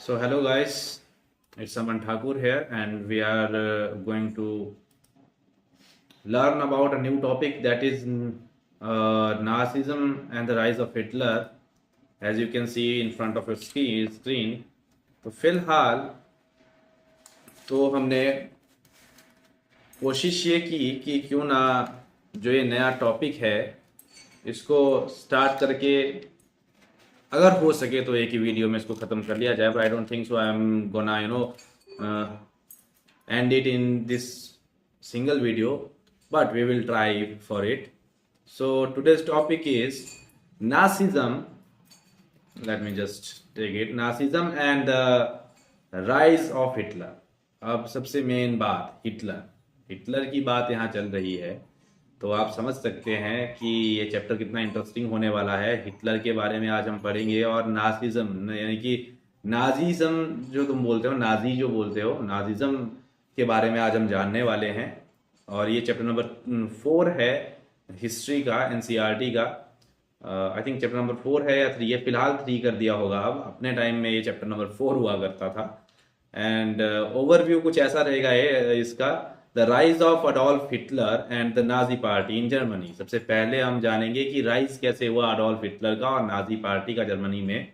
So hello guys, it's Aman Thakur here, and we are going to learn about a new topic that is Nazism and the rise of Hitler. As you can see in front of your screen, तो फिलहाल तो हमने कोशिश ये की कि क्यों ना जो ये नया टॉपिक है इसको स्टार्ट करके अगर हो सके तो एक ही वीडियो में इसको खत्म कर लिया जाए, but I don't think so. I am gonna and it in this single video, but we will try for it. So today's topic is Nazism. Let me just take it. Nazism and the rise of Hitler. अब सबसे main बात Hitler की बात यहाँ चल रही है, तो आप समझ सकते हैं कि ये चैप्टर कितना इंटरेस्टिंग होने वाला है। हिटलर के बारे में आज हम पढ़ेंगे और नाजिज्म यानी कि नाजीज्म जो तुम बोलते हो, नाजी जो बोलते हो, नाजिज्म के बारे में आज हम जानने वाले हैं। और ये चैप्टर नंबर 4 है हिस्ट्री का, एनसीईआरटी का। आई थिंक चैप्टर नंबर 4 है या 3 है, फिलहाल 3 कर दिया होगा। अब अपने टाइम में ये चैप्टर नंबर 4 हुआ करता था। एंड ओवरव्यू कुछ ऐसा रहेगा इसका, the rise of Adolf Hitler and the Nazi party in Germany. सबसे पहले हम जानेंगे कि राइज कैसे हुआ अडोल्फ हिटलर का और नाजी पार्टी का जर्मनी में।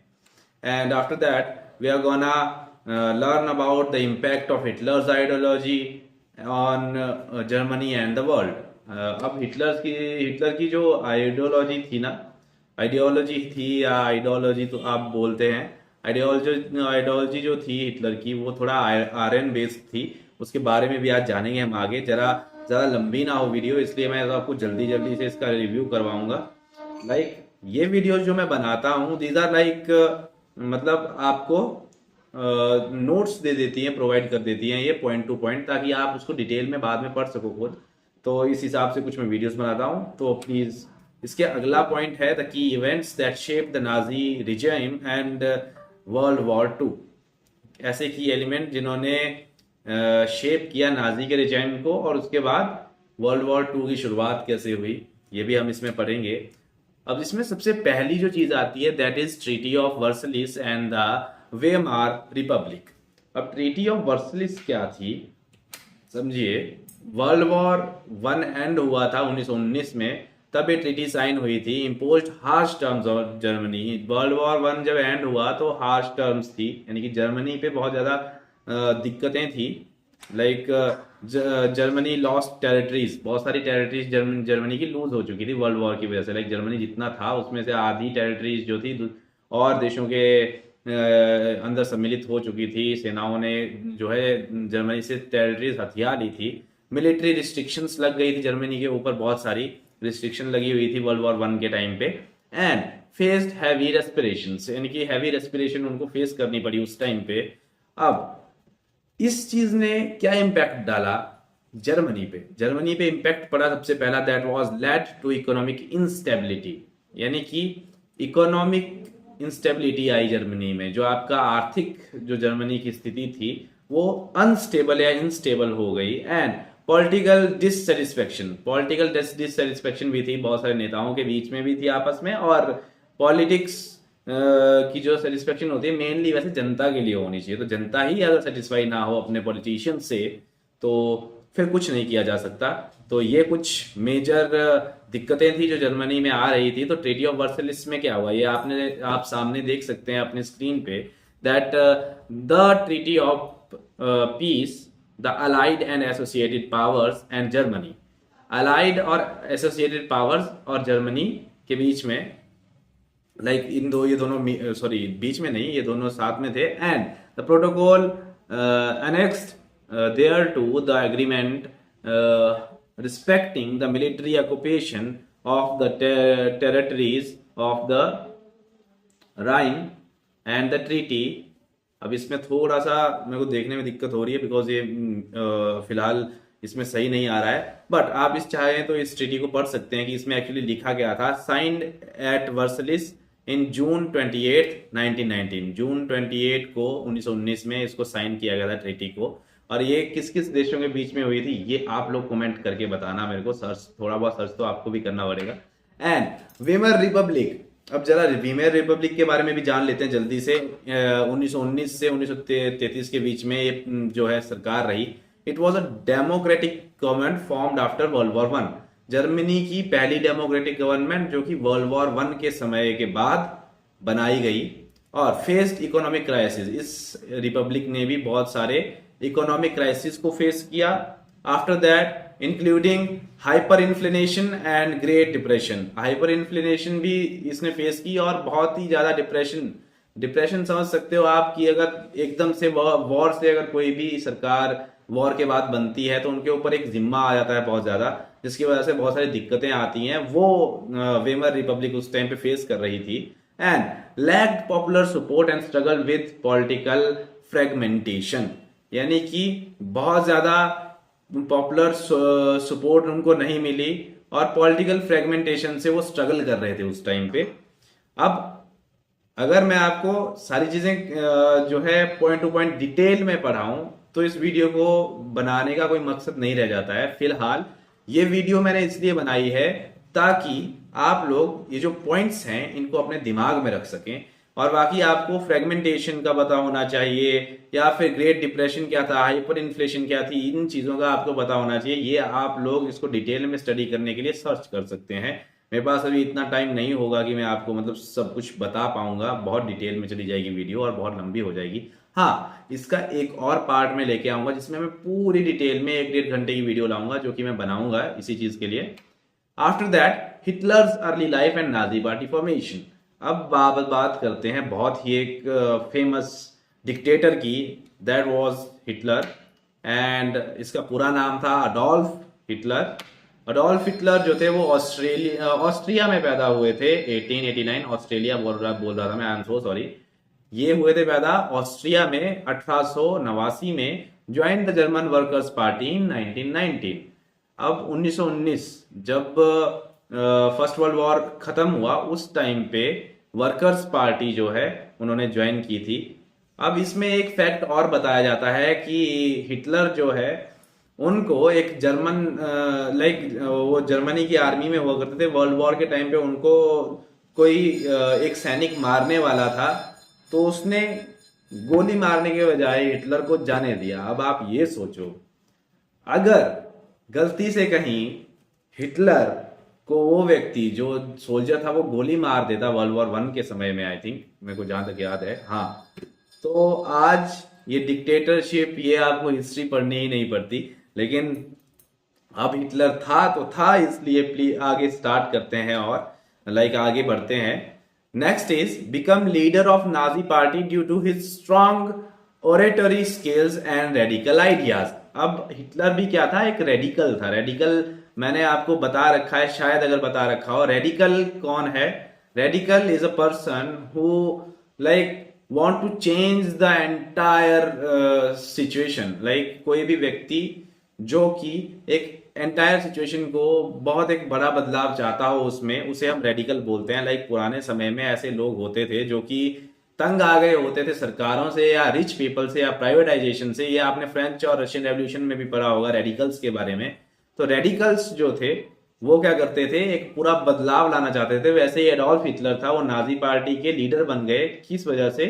And after that we are gonna learn about the impact of Hitler's ideology on Germany and the world. अब हिटलर की जो आइडियोलॉजी थी ना, आइडियोलॉजी थी या आइडियोलॉजी तो आप बोलते हैं, आइडियोलॉजी जो थी हिटलर की वो थोड़ा आर्यन बेस्ड थी। उसके बारे में भी आज जानेंगे हम आगे। ज़्यादा लंबी ना हो वीडियो, इसलिए मैं आपको जल्दी से इसका रिव्यू करवाऊंगा। ये वीडियो जो मैं बनाता हूँ दीज आर मतलब आपको नोट्स दे देती हैं, प्रोवाइड कर देती हैं ये पॉइंट टू पॉइंट, ताकि आप उसको डिटेल में बाद में पढ़ सको खुद। तो इस हिसाब से कुछ मैं वीडियोस बनाता हूँ। तो प्लीज इसके अगला पॉइंट है the key events that shape the Nazi regime and world war 2। ऐसे की एलिमेंट जिन्होंने शेप किया नाजी के रिजाइम को और उसके बाद वर्ल्ड वॉर 2 की शुरुआत कैसे हुई, ये भी हम इसमें पढ़ेंगे। अब इसमें सबसे पहली जो चीज आती है that is treaty of Versailles and the Weimar Republic. अब ट्रीटी ऑफ वर्सलिस क्या थी समझिए। वर्ल्ड वॉर 1 एंड हुआ था 1919 में, तब ये ट्रीटी साइन हुई थी। Imposed harsh terms of Germany. World war 1 जब एंड हुआ तो हार्श टर्म्स थी, यानी कि जर्मनी पे बहुत ज्यादा दिक्कतें थी। जर्मनी लॉस्ट टेरिटरीज, बहुत सारी टेरिटरीज जर्मनी की लूज हो चुकी थी वर्ल्ड वॉर की वजह से। जर्मनी जितना था उसमें से आधी टेरिटरीज जो थी और देशों के अंदर सम्मिलित हो चुकी थी। सेनाओं ने जो है जर्मनी से टेरिटरीज हथिया ली थी। मिलिट्री रिस्ट्रिक्शंस लग गई थी जर्मनी के ऊपर, बहुत सारी रिस्ट्रिक्शन लगी हुई थी वर्ल्ड वॉर 1 के टाइम पे। एंड फेस्ड हैवी रेस्पिरेशंस, यानी कि हैवी रेस्पिरेशन उनको फेस करनी पड़ी उस टाइम पे। अब इस चीज ने क्या इम्पैक्ट डाला जर्मनी पे इम्पैक्ट पड़ा सबसे पहला, that was led to economic instability, यानी कि इकोनॉमिक इंस्टेबिलिटी आई जर्मनी में। जो आपका आर्थिक जो जर्मनी की स्थिति थी वो अनस्टेबल या इंस्टेबल हो गई। एंड पॉलिटिकल डिससेटिस्फेक्शन भी थी, बहुत सारे नेताओं के बीच में भी थी आपस में। और पॉलिटिक्स की जो सेटिस्फेक्शन होती है मेनली वैसे जनता के लिए होनी चाहिए। तो जनता ही अगर सेटिस्फाई ना हो अपने पॉलिटिशियन से तो फिर कुछ नहीं किया जा सकता। तो ये कुछ मेजर दिक्कतें थी जो जर्मनी में आ रही थी। तो ट्रीटी ऑफ वर्सलिस में क्या हुआ ये आप सामने देख सकते हैं अपने स्क्रीन पे, that the treaty of peace the allied and associated powers and Germany. Allied और एसोसिएटेड पावर्स और जर्मनी के बीच में ये दोनों बीच में नहीं, ये दोनों साथ में थे। And the protocol annexed thereto the agreement respecting the military occupation of the territories of the Rhine and the treaty। अब इसमें थोड़ा सा मेरे को देखने में दिक्कत हो रही है बिकॉज ये फिलहाल इसमें सही नहीं आ रहा है, बट आप इस चाहें तो इस ट्रीटी को पढ़ सकते हैं कि इसमें एक्चुअली लिखा गया था, साइंड एट वर्सलिस इन जून 28 1919। जून 28 को 1919 में इसको साइन किया गया था ट्रीटी को। और ये किस किस देशों के बीच में हुई थी ये आप लोग कमेंट करके बताना मेरे को। सर्च थोड़ा बहुत सर्च तो आपको भी करना पड़ेगा। एंड वेमर रिपब्लिक, अब जरा वीमेयर रिपब्लिक के बारे में भी जान लेते हैं जल्दी से। 1919 से 1933 के बीच में ये जो है सरकार रही। It was a democratic government formed after world war one. Germany की पहली डेमोक्रेटिक गवर्नमेंट जो कि वर्ल्ड वॉर वन के समय के बाद बनाई गई, और फेस्ड इकोनॉमिक क्राइसिस। इस रिपब्लिक ने भी बहुत सारे इकोनॉमिक क्राइसिस को फेस किया। After that including hyper inflation and great depression. Hyper inflation भी इसने फेस की, और बहुत ही ज्यादा डिप्रेशन समझ सकते हो आप कि अगर एकदम से वॉर से अगर कोई भी सरकार वॉर के बाद बनती है तो उनके ऊपर एक जिम्मा आ जाता है बहुत ज्यादा, जिसकी वजह से बहुत सारी दिक्कतें आती हैं। वो वेमर रिपब्लिक उस टाइम पे फेस कर रही थी। And lacked popular support and struggle with political fragmentation, यानी कि बहुत ज्यादा पॉपुलर सपोर्ट उनको नहीं मिली, और पॉलिटिकल फ्रेगमेंटेशन से वो स्ट्रगल कर रहे थे उस टाइम पे। अब अगर मैं आपको सारी चीजें जो है पॉइंट टू पॉइंट डिटेल में पढ़ाऊं तो इस वीडियो को बनाने का कोई मकसद नहीं रह जाता है। फिलहाल ये वीडियो मैंने इसलिए बनाई है ताकि आप लोग ये जो पॉइंट्स हैं इनको अपने दिमाग में रख सकें, और बाकी आपको फ्रेगमेंटेशन का पता होना चाहिए, या फिर ग्रेट डिप्रेशन क्या था, हाइपर इन्फ्लेशन क्या थी, इन चीजों का आपको पता होना चाहिए। ये आप लोग इसको डिटेल में स्टडी करने के लिए सर्च कर सकते हैं। मेरे पास अभी इतना टाइम नहीं होगा कि मैं आपको मतलब सब कुछ बता पाऊंगा, बहुत डिटेल में चली जाएगी वीडियो और बहुत लंबी हो जाएगी। हाँ, इसका एक और पार्ट में लेके आऊंगा जिसमें मैं पूरी डिटेल में 1-1.5 घंटे की वीडियो लाऊंगा, जो कि मैं बनाऊंगा इसी चीज के लिए। After that Hitler's early life and Nazi party formation. अब बात करते हैं बहुत ही एक फेमस डिक्टेटर की, दैट वाज हिटलर, एंड इसका पूरा नाम था अडोल्फ हिटलर। अडोल्फ हिटलर जो थे वो ऑस्ट्रिया में पैदा हुए थे 1889। ऑस्ट्रेलिया बोल रहा था मैं, आई एम सो सॉरी। ये हुए थे पैदा ऑस्ट्रिया में 1889 में। Join the German workers party इन 1919। अब 1919 जब फर्स्ट वर्ल्ड वॉर खत्म हुआ उस टाइम पे वर्कर्स पार्टी जो है उन्होंने ज्वाइन की थी। अब इसमें एक फैक्ट और बताया जाता है कि हिटलर जो है उनको एक जर्मन वो जर्मनी की आर्मी में हुआ करते थे। वर्ल्ड वॉर के टाइम पे उनको कोई एक सैनिक मारने वाला था, तो उसने गोली मारने के बजाय हिटलर को जाने दिया। अब आप ये सोचो, अगर गलती से कहीं हिटलर को वो व्यक्ति जो सोल्जर था वो गोली मार देता वर्ल्ड वॉर वन के समय में, आई थिंक, मेरे को जहां तक याद है, हाँ, तो आज ये डिक्टेटरशिप, ये आपको हिस्ट्री पढ़नी ही नहीं पड़ती। लेकिन अब हिटलर था तो था, इसलिए प्लीज आगे स्टार्ट करते हैं और आगे बढ़ते हैं। Next is become leader of Nazi party due to his strong oratory skills and radical ideas. अब हिटलर भी क्या था, एक रेडिकल था। रेडिकल मैंने आपको बता रखा है, शायद अगर बता रखा हो। रेडिकल कौन है? Radical is a person who want to change the entire situation। कोई भी व्यक्ति जो कि एक एंटायर सिचुएशन को बहुत एक बड़ा बदलाव चाहता हो उसमें, उसे हम रेडिकल बोलते हैं। पुराने समय में ऐसे लोग होते थे जो कि तंग आ गए होते थे सरकारों से या रिच पीपल से या प्राइवेटाइजेशन से। ये आपने फ्रेंच और रशियन रेवोल्यूशन में भी पढ़ा होगा रेडिकल्स के बारे में। तो रेडिकल्स जो थे वो क्या करते थे, एक पूरा बदलाव लाना चाहते थे। वैसे ही एडोल्फ हिटलर था, वो नाजी पार्टी के लीडर बन गए। किस वजह से?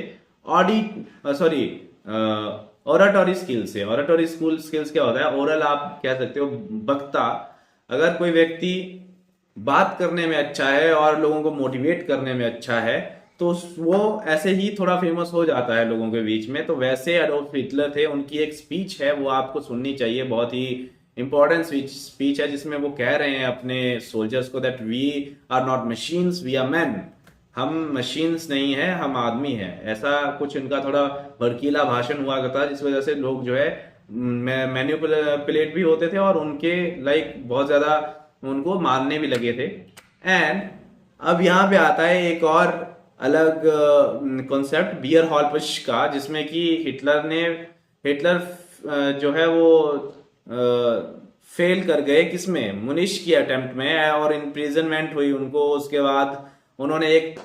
ओराटोरी स्किल्स से। ओराटोरी स्किल्स क्या होता है? ओरल आप कह सकते हो वक्ता। अगर कोई व्यक्ति बात करने में अच्छा है और लोगों को मोटिवेट करने में अच्छा है तो वो ऐसे ही थोड़ा फेमस हो जाता है लोगों के बीच में। तो वैसे एडोल्फ हिटलर थे, उनकी एक स्पीच है वो आपको सुननी चाहिए, बहुत ही इंपॉर्टेंट स्पीच है, जिसमें वो कह रहे हैं अपने सोल्जर्स को that we are not machines, we are man. हम मशीन्स नहीं है, हम आदमी हैं। ऐसा कुछ उनका थोड़ा भड़कीला भाषण हुआ करता, जिस वजह से लोग जो है मैन्युपुलेट भी होते थे और उनके बहुत ज्यादा उनको मानने भी लगे थे। एंड अब यहाँ पे आता है एक और अलग कॉन्सेप्ट बियर हॉलपश का, जिसमें कि हिटलर जो है वो फेल कर गए किसमें? मुनिश की अटेम्प्ट में, और इम्प्रिजनमेंट हुई उनको। उसके बाद उन्होंने एक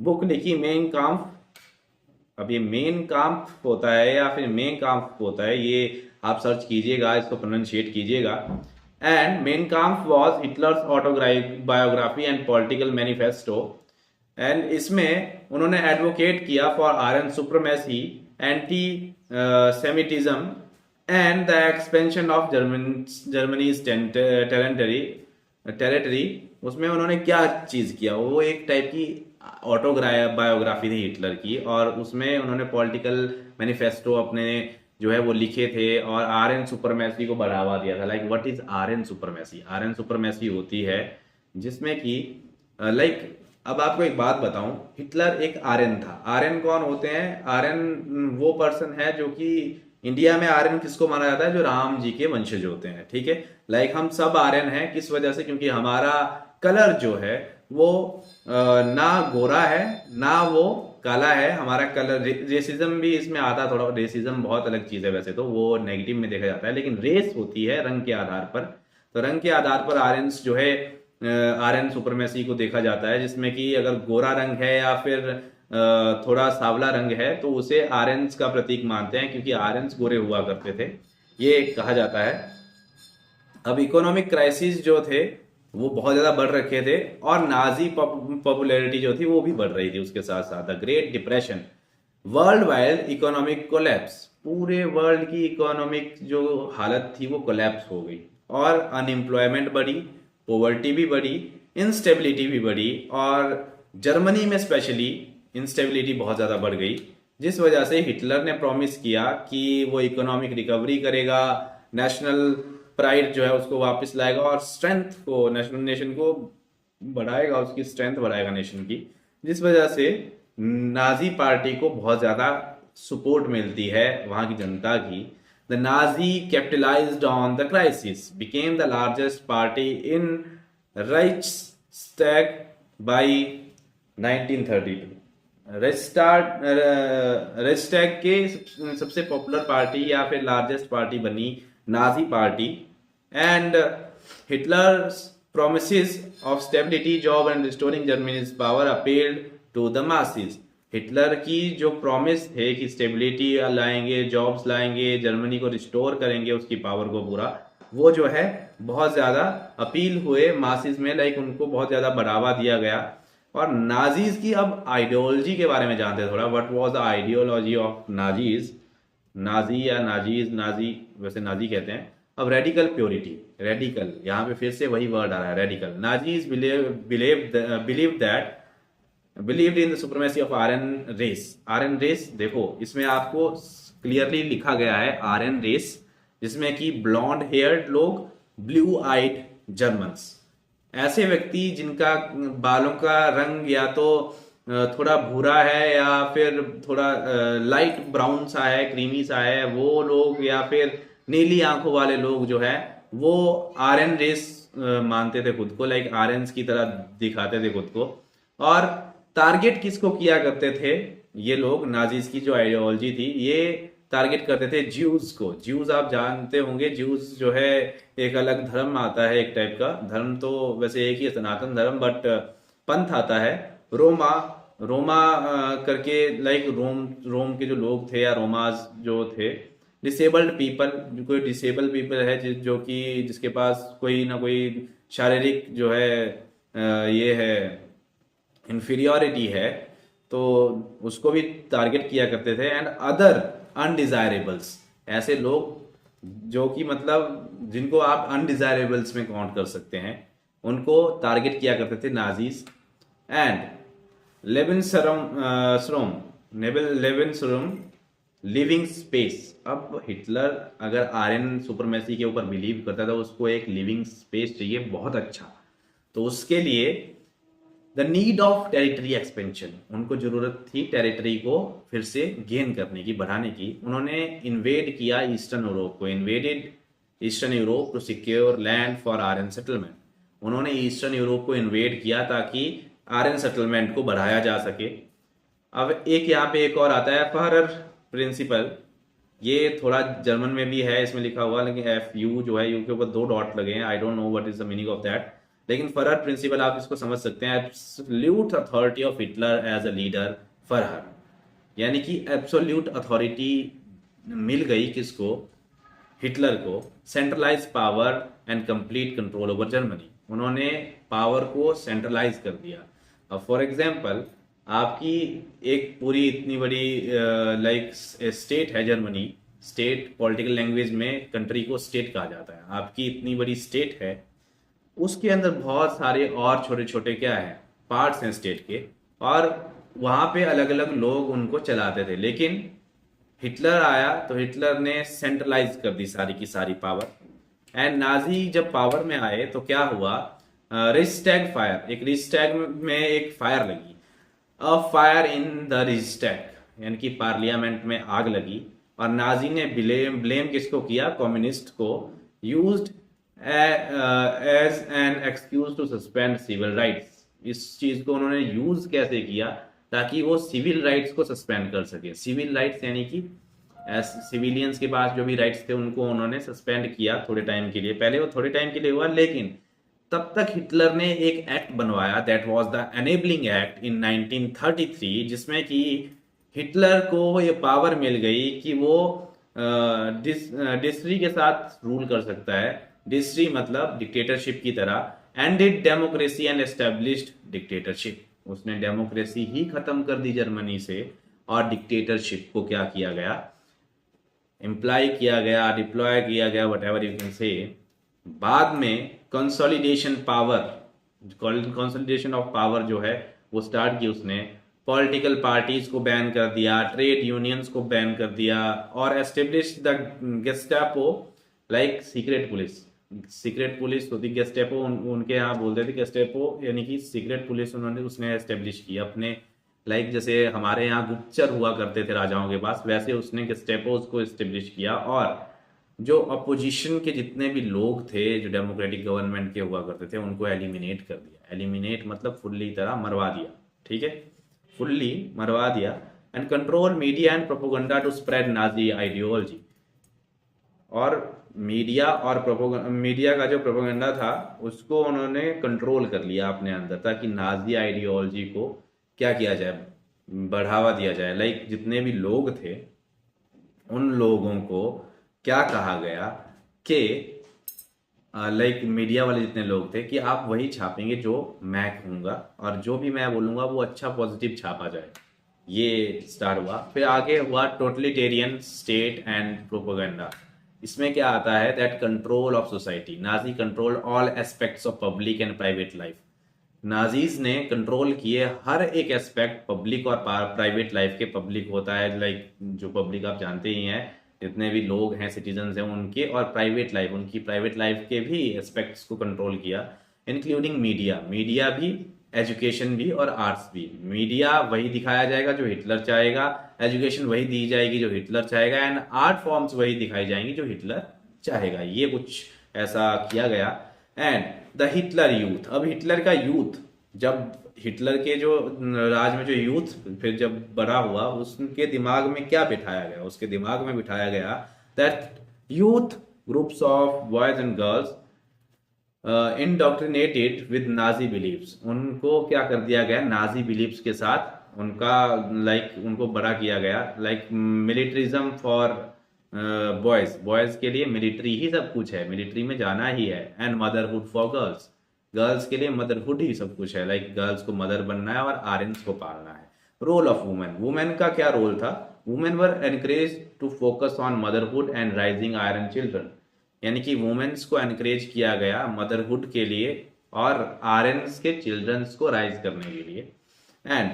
बुक लिखी, मेन काम्फ। अब ये मेन काम्फ होता है या फिर मेन काम्फ होता है, ये आप सर्च कीजिएगा, इसको प्रोनाउंशिएट कीजिएगा। And Mein Kampf was Hitler's autobiography and political manifesto. And इसमें उन्होंने एडवोकेट किया for Aryan supremacy, anti semitism and the expansion of Germany's territory. उसमें उन्होंने क्या चीज किया, वो एक टाइप की ऑटोबायोग्राफी थी हिटलर की, और उसमें उन्होंने पॉलिटिकल मैनिफेस्टो अपने जो है वो लिखे थे और आर्यन सुपरमेसी को बढ़ावा दिया था। Like what is Aryan supremacy? Aryan supremacy होती है जिसमें कि लाइक अब आपको एक बात बताऊं, हिटलर एक आर्यन था। आर्यन कौन होते हैं? आर्यन वो पर्सन है जो कि इंडिया में आर्यन किसको माना जाता है? जो राम जी के वंशज होते हैं, ठीक है। लाइक हम सब आर्यन हैं, किस वजह से? क्योंकि हमारा कलर जो है वो ना गोरा है ना वो काला है। हमारा कलर, रेसिज्म भी इसमें आता थोड़ा। रेसिज्म बहुत अलग चीज है, वैसे तो वो नेगेटिव में देखा जाता है, लेकिन रेस होती है रंग के आधार पर। तो रंग के आधार पर आर्यंस जो है, आर्यन सुपरमेसी को देखा जाता है, जिसमें कि अगर गोरा रंग है या फिर थोड़ा सांवला रंग है तो उसे आर्यंस का प्रतीक मानते हैं, क्योंकि आर्यंस गोरे हुआ करते थे, ये कहा जाता है। अब इकोनॉमिक क्राइसिस जो थे वो बहुत ज्यादा बढ़ रखे थे, और नाजी पॉपुलैरिटी जो थी वो भी बढ़ रही थी उसके साथ साथ। The great depression, world wide economic collapse, पूरे वर्ल्ड की इकोनॉमिक जो हालत थी वो कोलैप्स हो गई, और अनएम्प्लॉयमेंट बढ़ी, पोवर्टी भी बढ़ी, इंस्टेबिलिटी भी बढ़ी, और जर्मनी में स्पेशली इंस्टेबिलिटी बहुत ज्यादा बढ़ गई, जिस वजह से हिटलर ने प्रॉमिस किया कि वो इकोनॉमिक रिकवरी करेगा, नेशनल प्राइड जो है उसको वापस लाएगा, और स्ट्रेंथ को, नेशनल नेशन को बढ़ाएगा, उसकी स्ट्रेंथ बढ़ाएगा नेशन की, जिस वजह से नाजी पार्टी को बहुत ज्यादा सपोर्ट मिलती है वहां की जनता की। The Nazi capitalised on the crisis, became the largest party in Reichstag by 1932। Reichstag के सबसे पॉपुलर पार्टी या फिर लार्जेस्ट पार्टी बनी Nazi party. And Hitler's promises of stability, job and restoring Germany's power appealed to the masses। Hitler की जो promise थे कि stability लाएंगे, जॉब्स लाएंगे, जर्मनी को रिस्टोर करेंगे, उसकी पावर को पूरा, वो जो है बहुत ज्यादा अपील हुए मासिस में। लाइक उनको बहुत ज्यादा बढ़ावा दिया गया। और नाजीज की अब आइडियोलॉजी के बारे में जानते हैं थोड़ा। What was the ideology of Nazis? Nazi या नाजीज, नाजी वैसे नाजी कहते हैं। अब रेडिकल प्योरिटी, रेडिकल, यहाँ पे फिर से वही वर्ड आ रहा है, radical. Nazis believed in the supremacy of Aryan race. Aryan race, देखो इसमें आपको क्लियरली लिखा गया है आर्यन रेस, जिसमें कि ब्लॉन्ड हेयर्ड लोग, ब्लू आइड जर्मन्स, ऐसे व्यक्ति जिनका बालों का रंग या तो थोड़ा भूरा है या फिर थोड़ा लाइट ब्राउन सा है, क्रीमी सा है, वो लोग, या फिर नीली आंखों वाले लोग जो है वो आर्यन रेस मानते थे खुद को। लाइक आर्यंस की तरह दिखाते थे खुद को। और टारगेट किसको किया करते थे ये लोग? नाजीज की जो आइडियोलॉजी थी ये टारगेट करते थे ज्यूज को। ज्यूज आप जानते होंगे, ज्यूज जो है एक अलग धर्म आता है, एक टाइप का धर्म तो वैसे एक ही है, सनातन धर्म, बट पंथ आता है रोमा। रोमा करके, लाइक रोम के जो लोग थे या रोमाज जो थे, डिसेबल्ड पीपल, कोई डिसेबल पीपल है जो कि जिसके पास कोई ना कोई शारीरिक जो है ये है, इंफीरियोरिटी है, तो उसको भी टारगेट किया करते थे। एंड अदर अनडिजायरेबल्स, ऐसे लोग जो कि मतलब जिनको आप अनडिजायरेबल्स में काउंट कर सकते हैं, उनको टारगेट किया करते थे Nazis. And Lebensraum living space. अब हिटलर अगर आर्यन सुपरमेसी के ऊपर बिलीव करता था, उसको एक लिविंग स्पेस चाहिए बहुत अच्छा, तो उसके लिए the need of territory expansion, उनको जरूरत थी टेरिटरी को फिर से गेन करने की, बढ़ाने की। उन्होंने इन्वेड किया ईस्टर्न यूरोप को, invaded eastern Europe to secure land for Aryan settlement. उन्होंने ईस्टर्न यूरोप को इन्वेड किया ताकि आर्यन सेटलमेंट को बढ़ाया जा सके। अब एक यहाँ पे एक और आता है फहरर प्रिंसिपल, ये थोड़ा जर्मन में भी है इसमें लिखा हुआ, लेकिन एफ यू जो है, यू के ऊपर 2 डॉट लगे हैं, I don't know what is the meaning of that, लेकिन फरहर प्रिंसिपल आप इसको समझ सकते हैं। Absolute authority of Hitler as a leader, Fuhrer, यानी कि एब्सोल्यूट अथॉरिटी मिल गई किसको? हिटलर को। Centralise power and complete control over Germany, उन्होंने पावर को सेंट्रलाइज कर दिया। अब फॉर एग्जांपल आपकी एक पूरी इतनी बड़ी लाइक स्टेट है जर्मनी, स्टेट पॉलिटिकल लैंग्वेज में कंट्री को स्टेट कहा जाता है, आपकी इतनी बड़ी स्टेट है, उसके अंदर बहुत सारे और छोटे छोटे क्या है पार्ट्स हैं स्टेट के, और वहां पे अलग अलग लोग उनको चलाते थे। लेकिन हिटलर आया तो हिटलर ने सेंट्रलाइज कर दी सारी की सारी पावर। एंड नाजी जब पावर में आए तो क्या हुआ, रिस्टैग फायर, एक रिस्टैग में एक फायर लगी, अ फायर इन द रिस्टैग, यानी कि पार्लियामेंट में आग लगी, और नाजी ने ब्लेम किसको किया, कम्युनिस्ट को, used as an excuse to suspend civil rights. इस चीज को उन्होंने यूज कैसे किया ताकि वो सिविल राइट्स को सस्पेंड कर सके। सिविल राइट्स यानी कि सिविलियंस के पास जो भी राइट्स थे उनको उन्होंने सस्पेंड किया थोड़े टाइम के लिए। पहले वो थोड़े टाइम के लिए हुआ, लेकिन तब तक हिटलर ने एक एक्ट बनवाया, that was the enabling act in 1933, जिसमें कि हिटलर को ये पावर मिल गई कि वो डिस्ट्री के साथ रूल कर सकता है। डिस्ट्री मतलब डिक्टेटरशिप की तरह। Ended democracy and established dictatorship, उसने डेमोक्रेसी ही खत्म कर दी जर्मनी से, और डिक्टेटरशिप को क्या किया गया, इम्प्लाई किया गया, डिप्लॉय किया गया, what ever you can say. बाद में consolidation power, consolidation of power जो है वो स्टार्ट की उसने। पॉलिटिकल पार्टीज को बैन कर दिया, ट्रेड यूनियंस को बैन कर दिया, और establish the Gestapo, like secret police. Secret police होती गेस्टापो, उनके यहाँ बोलते थे गेस्टापो, यानी कि सीक्रेट पुलिस उन्होंने उसने एस्टेब्लिश की अपने, लाइक जैसे हमारे यहाँ गुप्तचर हुआ करते थे राजाओं के पास, वैसे उसने गेस्टापोज को एस्टेब्लिश किया। और जो अपोजिशन के जितने भी लोग थे जो डेमोक्रेटिक गवर्नमेंट के हुआ करते थे उनको एलिमिनेट कर दिया। एलिमिनेट मतलब फुल्ली तरह मरवा दिया, ठीक है, फुल्ली मरवा दिया। And control media and propaganda to spread Nazi ideology, और मीडिया और मीडिया का जो प्रोपोगंडा था उसको उन्होंने कंट्रोल कर लिया अपने अंदर, ताकि नाजी आइडियोलॉजी को क्या किया जाए, बढ़ावा दिया जाए। लाइक जितने भी लोग थे उन लोगों को क्या कहा गया कि लाइक मीडिया वाले जितने लोग थे कि आप वही छापेंगे जो मैं कहूँगा, और जो भी मैं बोलूँगा वो अच्छा पॉजिटिव छापा जाए। ये स्टार्ट हुआ। फिर आगे हुआ टोटलिटेरियन स्टेट एंड प्रोपोगंडा। इसमें क्या आता है, that control of society, Nazi control all aspects of public and private life. Nazis ने कंट्रोल किए हर एक एस्पेक्ट पब्लिक और प्राइवेट लाइफ के। पब्लिक होता है लाइक जो पब्लिक आप जानते ही हैं, जितने भी लोग हैं सिटीजन्स हैं उनके, और प्राइवेट लाइफ, उनकी प्राइवेट लाइफ के भी एस्पेक्ट्स को कंट्रोल किया, इंक्लूडिंग मीडिया। मीडिया भी, एजुकेशन भी और आर्ट्स भी। मीडिया वही दिखाया जाएगा जो हिटलर चाहेगा, एजुकेशन वही दी जाएगी जो हिटलर चाहेगा, एंड आर्ट फॉर्म्स वही दिखाई जाएंगी जो हिटलर चाहेगा। ये कुछ ऐसा किया गया। एंड द हिटलर यूथ, अब हिटलर का यूथ, जब हिटलर के जो राज में जो यूथ फिर जब बड़ा हुआ, उसके दिमाग में क्या बिठाया गया, उसके दिमाग में बिठाया गया that youth groups of boys and girls indoctrinated with Nazi beliefs. उनको क्या कर दिया गया, नाजी बिलीव्स के साथ उनका लाइक उनको बड़ा किया गया। Like militarism for boys, boys के लिए मिलिट्री ही सब कुछ है, मिलिट्री में जाना ही है। And motherhood for girls, girls के लिए मदरहुड ही सब कुछ है, लाइक गर्ल्स को मदर बनना है और आर्यंस को पालना है। रोल ऑफ वुमेन, वुमेन का क्या रोल था, women were encourage to focus on motherhood and raising Aryan children, यानी कि वुमेन्स को एनकरेज किया गया मदरहुड के लिए और आर्यंस के चिल्ड्रंस को राइज करने के लिए। And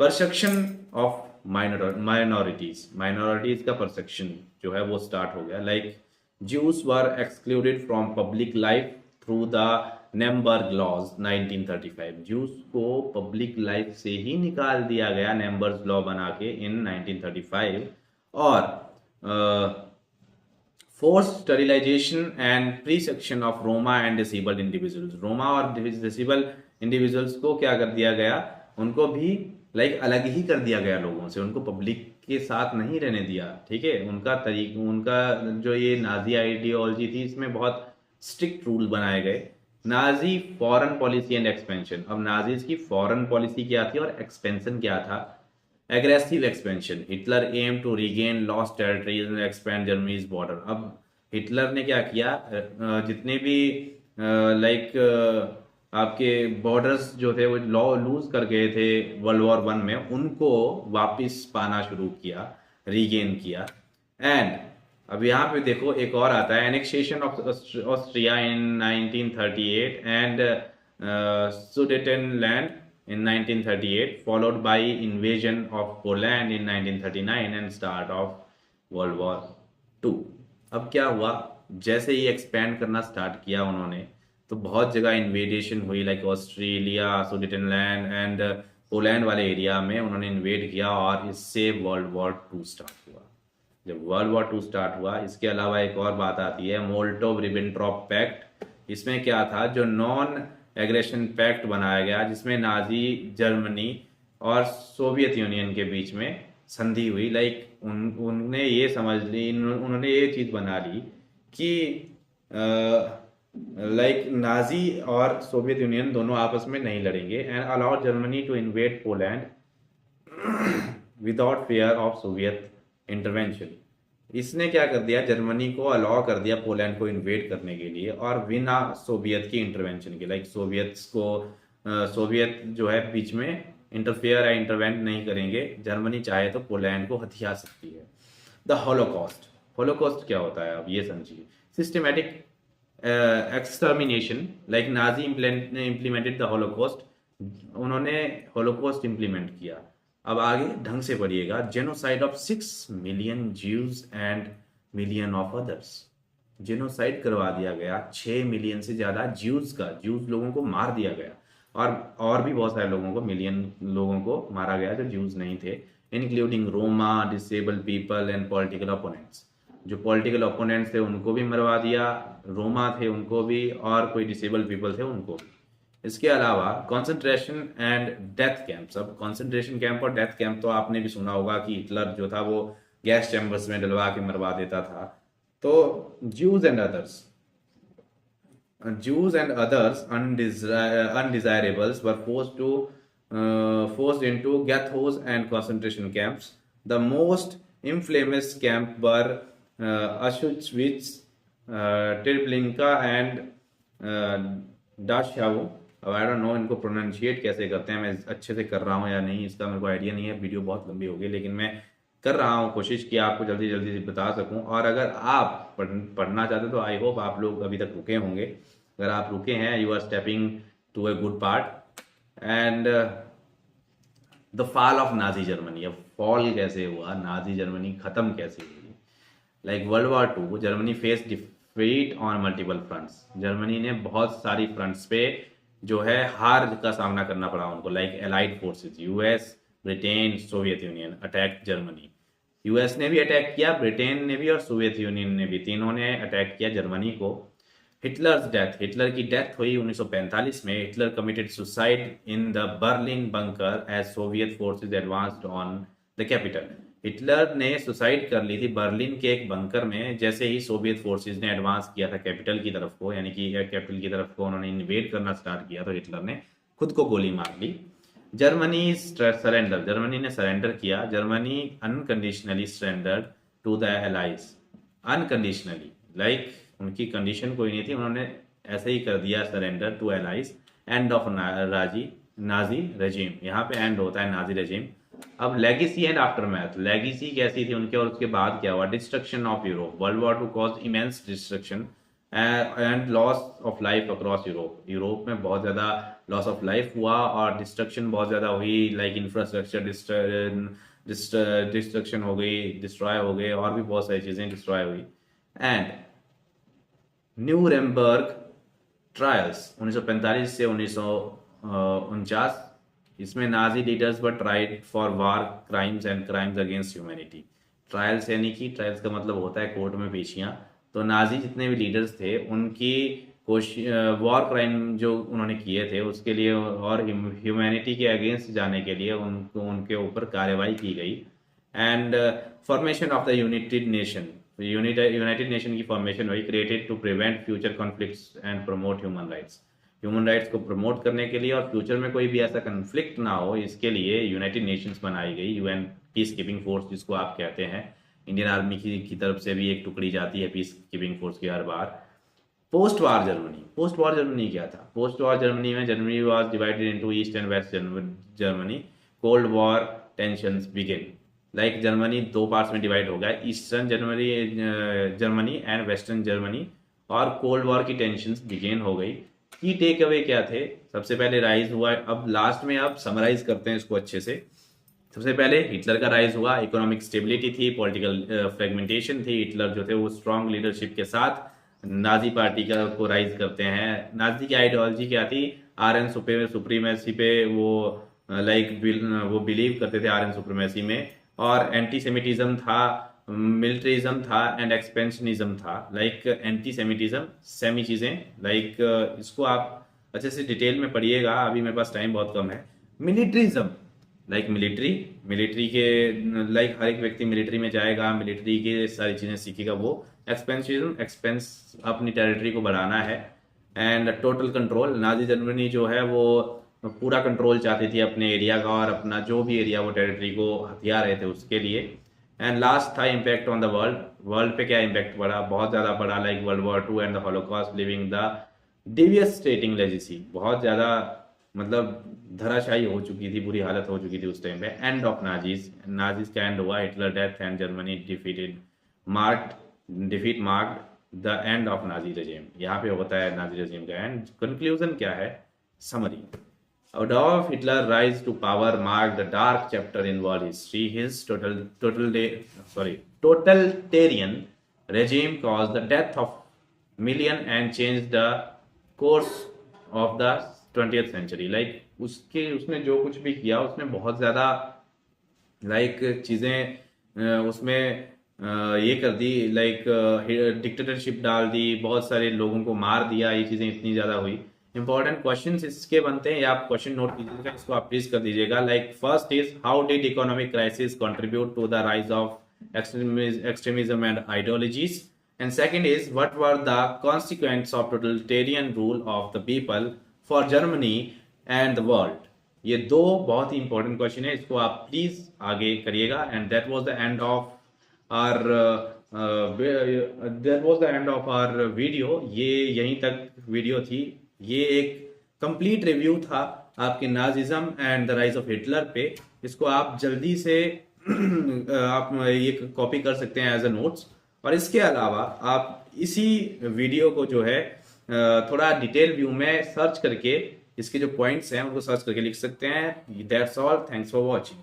perception of minorities, minorities का परसेप्शन जो है वो स्टार्ट हो गया। Like Jews were excluded from public life through the Nuremberg laws 1935। Jews को पब्लिक लाइफ से ही निकाल दिया गया नेम्बर्स लॉ बना के इन 1935। और forced sterilisation and persecution of Roma and disabled individuals, Roma और डिसेबल इंडिविजुअल्स को क्या कर दिया गया, उनको भी लाइक अलग ही कर दिया गया लोगों से, उनको पब्लिक के साथ नहीं रहने दिया, ठीक है। उनका जो ये नाजी आइडियोलॉजी थी इसमें बहुत स्ट्रिक्ट रूल बनाए गए। Nazi foreign policy and expansion, अब नाजीज की फॉरेन पॉलिसी क्या थी और एक्सपेंशन क्या था, aggressive expansion. Hitler aim to regain lost territories and expand Germany's border. अब हिटलर ने क्या किया, जितने भी लाइक आपके बॉर्डर्स जो थे वो लॉ लूज कर गए थे वर्ल्ड वॉर 1 में, उनको वापस पाना शुरू किया, रीगेन किया। एंड अब यहाँ पे देखो एक और आता है, annexation of Austria in 1938 and Sudetenland in 1938, followed by invasion of Poland in 1939 and start of World War 2। अब क्या हुआ, जैसे ही एक्सपेंड करना स्टार्ट किया उन्होंने, तो बहुत जगह इन्वेडेशन हुई, like Australia, Sudetenland and Poland वाले एरिया में उन्होंने इन्वेड किया, और इससे वर्ल्ड वॉर 2 स्टार्ट हुआ। जब वर्ल्ड वॉर 2 स्टार्ट हुआ, इसके अलावा एक और बात आती है, मोल्टोव रिबेंट्रॉप पैक्ट। इसमें क्या था, जो नॉन एग्रेशन पैक्ट बनाया गया, जिसमें नाजी जर्मनी और सोवियत यूनियन के बीच में संधि हुई। लाइक उनने ये समझ ली, उन्होंने ये चीज बना ली कि लाइक नाजी और सोवियत यूनियन दोनों आपस में नहीं लड़ेंगे, and allow Germany to invade Poland without fear of Soviet intervention. इसने क्या कर दिया, जर्मनी को अलाउ कर दिया पोलैंड को इन्वेड करने के लिए, और बिना सोवियत की इंटरवेंशन के, लाइक सोवियत जो है बीच में इंटरफेयर या इंटरवेंट नहीं करेंगे, जर्मनी चाहे तो पोलैंड को हथिया सकती है। द होलोकॉस्ट, होलोकॉस्ट क्या होता है अब ये समझिए, systematic extermination, like Nazi implemented the Holocaust, उन्होंने होलोकॉस्ट इम्प्लीमेंट किया। अब आगे ढंग से पढ़िएगा, genocide of 6 million Jews and million of others. Genocide करवा दिया गया 6 मिलियन से ज्यादा ज्यूज का, ज्यूज लोगों को मार दिया गया, और भी बहुत सारे लोगों को, मिलियन लोगों को मारा गया जो ज्यूज नहीं थे, including Roma, disable people and political opponents. जो पॉलिटिकल ओपोनेंट्स थे उनको भी मरवा दिया, रोमा थे उनको भी, और कोई डिसेबल पीपल थे उनको भी। इसके अलावा कॉन्सेंट्रेशन एंड डेथ कैंप्स। अब कॉन्सेंट्रेशन कैंप और डेथ कैंप तो आपने भी सुना होगा कि हिटलर जो था वो गैस चैम्बर्स में डलवा के मरवा देता था। तो Jews and others undesirables were forced into ghettos and concentration camps. The most infamous camp were Auschwitz, Treblinka and Dachau। अब आई डोंट नो इनको प्रोनाउंशिएट कैसे करते हैं, मैं अच्छे से कर रहा हूँ या नहीं इसका मेरे को आइडिया नहीं है, वीडियो बहुत लंबी होगी, लेकिन मैं कर रहा हूँ कोशिश कि आपको जल्दी जल्दी बता सकूँ। और अगर आप पढ़ना चाहते तो आई होप आप लोग अभी तक रुके होंगे। अगर आप रुके हैं, you are stepping to a good part. And the fall of Nazi Germany. अब फॉल कैसे हुआ, नाजी जर्मनी खत्म कैसे हुई। Like world war 2 Germany face defeat on multiple fronts. Germany ने बहुत सारी फ्रंट्स पे जो है हार का सामना करना पड़ा उनको। Like allied forces, US, Britain, Soviet union attack Germany. US ने भी अटैक किया, ब्रिटेन ने भी, और सोवियत यूनियन ने भी, तीनों ने अटैक किया जर्मनी को। हिटलर्स डेथ, हिटलर की डेथ हुई 1945 में। Hitler committed suicide in the Berlin bunker as Soviet forces advanced on the capital. Hitler ने सुसाइड कर ली थी बर्लिन के एक बंकर में, जैसे ही सोवियत फोर्सेस ने एडवांस किया था कैपिटल की तरफ को, यानी कि कैपिटल की तरफ को उन्होंने इन्वेड करना स्टार्ट किया, तो हिटलर ने खुद को गोली मार ली। जर्मनी सरेंडर, जर्मनी ने सरेंडर किया। Germany unconditionally surrender to the allies, unconditionally, like उनकी कंडीशन कोई नहीं थी, उन्होंने ऐसे ही कर दिया surrender to allies. End of Nazi regime, यहाँ पे एंड होता है नाजी रेजिम। अब लेगेसी एंड आफ्टरमैथ, लेगेसी कैसी थी उनके और उसके बाद क्या हुआ। Destruction of Europe, world war 2 cause immense destruction and loss of life across Europe. Europe में बहुत ज्यादा लॉस ऑफ लाइफ हुआ और डिस्ट्रक्शन बहुत ज्यादा हुई, लाइक इंफ्रास्ट्रक्चर डिस्ट्रक्शन हो गई, डिस्ट्रॉय हो गए, और भी बहुत सारी चीजें डिस्ट्रॉय हुई। एंड न्यूरेमबर्ग ट्रायल्स 1945 से 1949, इसमें Nazi leaders were tried for war crimes and crimes against humanity. Trials यानी कि ट्रायल्स का मतलब होता है कोर्ट में पेशियां। तो नाजी जितने भी लीडर्स थे उनकी वॉर क्राइम जो उन्होंने किए थे उसके लिए और ह्यूमैनिटी के अगेंस्ट जाने के लिए उनके ऊपर कार्रवाई की गई। And formation of the United Nation, United Nation की फॉर्मेशन हुई, created to prevent future conflicts and promote human rights. Human rights को प्रमोट करने के लिए और फ्यूचर में कोई भी ऐसा कन्फ्लिक्ट ना हो, इसके लिए यूनाइटेड नेशंस बनाई गई, यूएन पीस कीपिंग फोर्स जिसको आप कहते हैं। इंडियन आर्मी की तरफ से भी एक टुकड़ी जाती है पीस कीपिंग फोर्स की हर बार। पोस्ट वार जर्मनी क्या था? पोस्ट वार जर्मनी में Germany was divided into east and west Germany, cold war tensions begin. Like Germany दो पार्ट्स में डिवाइड हो गया, eastern Germany and western Germany, और कोल्ड वॉर की टेंशंस बिगिन हो गई। की टेक अवे क्या थे? सबसे पहले राइज हुआ, अब लास्ट में अब समराइज करते हैं इसको अच्छे से। सबसे पहले हिटलर का राइज हुआ, इकोनॉमिक स्टेबिलिटी थी, पॉलिटिकल फ्रेगमेंटेशन थी। हिटलर जो थे वो स्ट्रॉन्ग लीडरशिप के साथ नाजी पार्टी का को राइज करते हैं। नाजी की आइडियोलॉजी क्या थी? आर्यन सुप्रीमेसी पे वो वो बिलीव करते थे, आर्यन सुप्रीमेसी में, और एंटी सेमिटिज्म था, मिलिट्रिज्म था एंड एक्सपेंशनिज्म था। लाइक एंटी सेमिटिज्म, सेमी चीजें, लाइक इसको आप अच्छे से डिटेल में पढ़िएगा, अभी मेरे पास टाइम बहुत कम है। मिलिट्रिज्म, लाइक मिलिट्री के, लाइक हर एक व्यक्ति मिलिट्री में जाएगा, मिलिट्री की सारी चीजें सीखेगा वो। एक्सपेंशनिज्म, एक्सपेंस अपनी टेरिटरी को बढ़ाना है। And total control, Nazi Germany जो है वो पूरा कंट्रोल चाहती थी अपने एरिया का, और अपना जो भी एरिया वो टेरिटरी को हथिया रहे थे उसके लिए। एंड लास्ट था इम्पैक्ट ऑन द वर्ल्ड पे क्या इम्पैक्ट पड़ा? बहुत ज्यादा पड़ा, like world war 2 and the Holocaust, leaving the devastating legacy. बहुत ज्यादा मतलब धराशायी हो चुकी थी, बुरी हालत हो चुकी थी उस टाइम पे। एंड ऑफ नाजीज का एंड हुआ, Hitler death and Germany defeat marked the end of Nazi regime. यहाँ पे होता है नाजी रेजिम का एंड। कंक्लूजन क्या है? Summary, Adolf Hitler rise to power marked a dark chapter in world history. His totalitarian regime caused the death of millions and changed the course of the 20th century. Like उसने जो कुछ भी किया उसने बहुत ज्यादा चीजें उसमें ये कर दी, डिक्टेटरशिप डाल दी, बहुत सारे लोगों को मार दिया, ये चीजें इतनी ज्यादा हुई। इंपॉर्टेंट क्वेश्चंस इसके बनते हैं, या आप क्वेश्चन नोट कीजिएगा, इसको आप प्लीज कर दीजिएगा। Like first is, how did economic crisis contribute to the rise of extremism and ideologies? And second is, what were the consequence of totalitarian rule of the people for Germany and the world? ये दो बहुत ही important question है, इसको आप please आगे करिएगा। And that was the end of our video. ये यहीं तक वीडियो थी। ये एक कंप्लीट रिव्यू था आपके Nazism and the rise of Hitler पे। इसको आप जल्दी से आप ये कॉपी कर सकते हैं एज अ नोट्स। और इसके अलावा आप इसी वीडियो को जो है थोड़ा डिटेल व्यू में सर्च करके इसके जो पॉइंट्स हैं उनको सर्च करके लिख सकते हैं। That's all, thanks for watching.